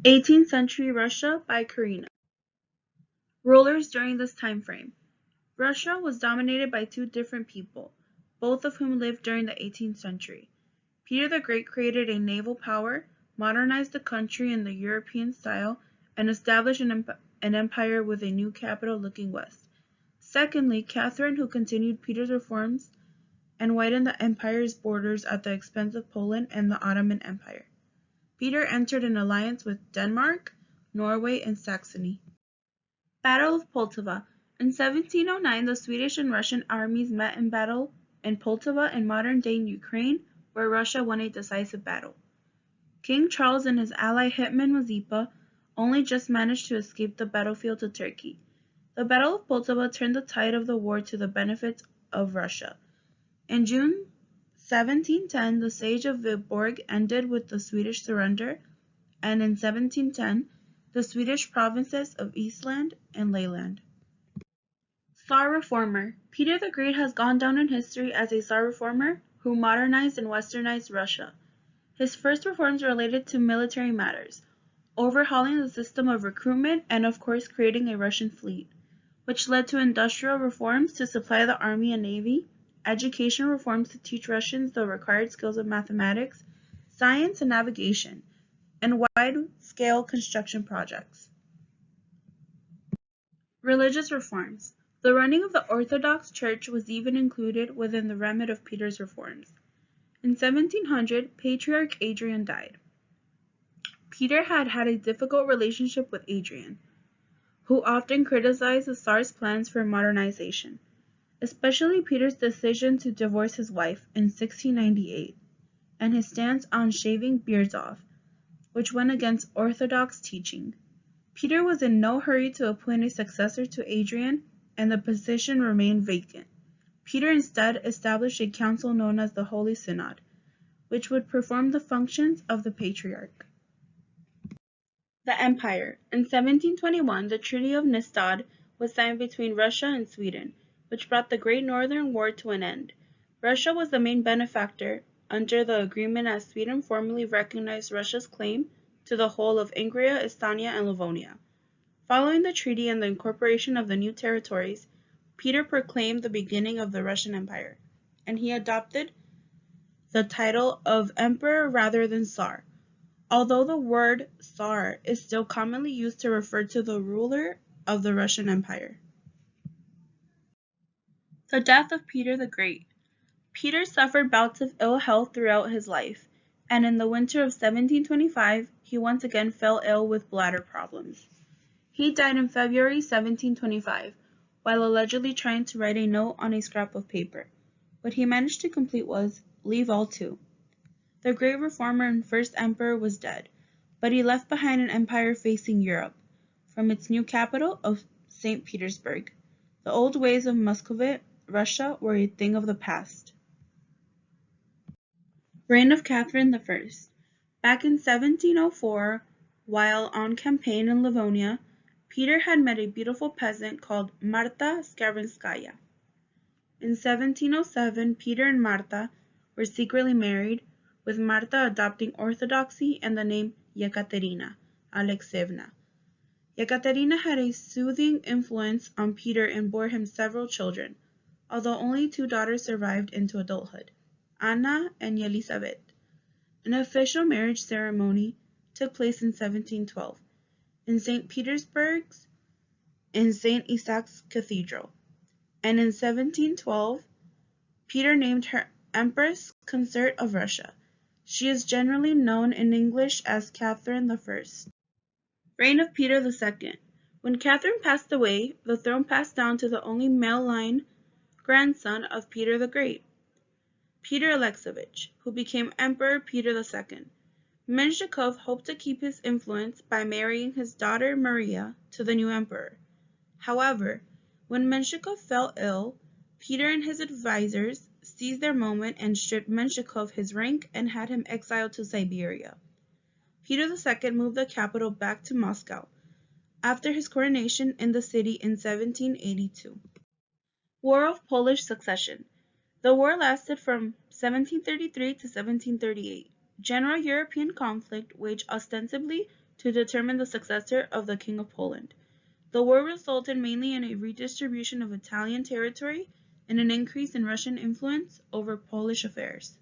18th Century Russia by Karina. Rulers during this time frame. Russia was dominated by two different people, both of whom lived during the 18th century. Peter the Great created a naval power, modernized the country in the European style, and established an empire with a new capital looking west. Secondly, Catherine, who continued Peter's reforms and widened the empire's borders at the expense of Poland and the Ottoman Empire. Peter entered an alliance with Denmark, Norway, and Saxony. Battle of Poltava. In 1709, the Swedish and Russian armies met in battle in Poltava in modern-day Ukraine, where Russia won a decisive battle. King Charles and his ally Hetman Mazepa only just managed to escape the battlefield to Turkey. The Battle of Poltava turned the tide of the war to the benefit of Russia. In June 1710, the siege of Viborg ended with the Swedish surrender, and in 1710, the Swedish provinces of Eastland and Leyland. Tsar Reformer. Peter the Great has gone down in history as a Tsar reformer who modernized and westernized Russia. His first reforms related to military matters, overhauling the system of recruitment and of course creating a Russian fleet, which led to industrial reforms to supply the army and navy, education reforms to teach Russians the required skills of mathematics, science, and navigation, and wide-scale construction projects. Religious reforms. The running of the Orthodox Church was even included within the remit of Peter's reforms. In 1700, Patriarch Adrian died. Peter had had a difficult relationship with Adrian, who often criticized the Tsar's plans for modernization, especially Peter's decision to divorce his wife in 1698, and his stance on shaving beards off, which went against Orthodox teaching. Peter was in no hurry to appoint a successor to Adrian, and the position remained vacant. Peter instead established a council known as the Holy Synod, which would perform the functions of the Patriarch. The Empire. In 1721, the Treaty of Nystad was signed between Russia and Sweden, which brought the Great Northern War to an end. Russia was the main benefactor under the agreement, as Sweden formally recognized Russia's claim to the whole of Ingria, Estonia, and Livonia. Following the treaty and the incorporation of the new territories, Peter proclaimed the beginning of the Russian Empire, and he adopted the title of Emperor rather than Tsar, although the word Tsar is still commonly used to refer to the ruler of the Russian Empire. The death of Peter the Great. Peter suffered bouts of ill health throughout his life, and in the winter of 1725 he once again fell ill with bladder problems. He died in February 1725, while allegedly trying to write a note on a scrap of paper. What he managed to complete was, "Leave all too." The great reformer and first emperor was dead, but he left behind an empire facing Europe, from its new capital of St. Petersburg. The old ways of Muscovite Russia were a thing of the past. Reign of Catherine I. Back in 1704, while on campaign in Livonia, Peter had met a beautiful peasant called Marta Skarbinskaya. In 1707, Peter and Marta were secretly married, with Marta adopting Orthodoxy and the name Yekaterina Alexeyevna. Yekaterina had a soothing influence on Peter and bore him several children, although only 2 daughters survived into adulthood, Anna and Yelizabeth. An official marriage ceremony took place in 1712 in St. Petersburg's in St. Isaac's Cathedral, and in 1712 Peter named her Empress Consort of Russia. She is generally known in English as Catherine I. Reign of Peter II. When Catherine passed away, the throne passed down to the only male line grandson of Peter the Great, Peter Alexeyevich, who became Emperor Peter II. Menshikov hoped to keep his influence by marrying his daughter Maria to the new emperor. However, when Menshikov fell ill, Peter and his advisors seized their moment and stripped Menshikov his rank and had him exiled to Siberia. Peter II moved the capital back to Moscow after his coronation in the city in 1782. War of Polish Succession. The war lasted from 1733 to 1738. General European conflict waged ostensibly to determine the successor of the King of Poland. The war resulted mainly in a redistribution of Italian territory and an increase in Russian influence over Polish affairs.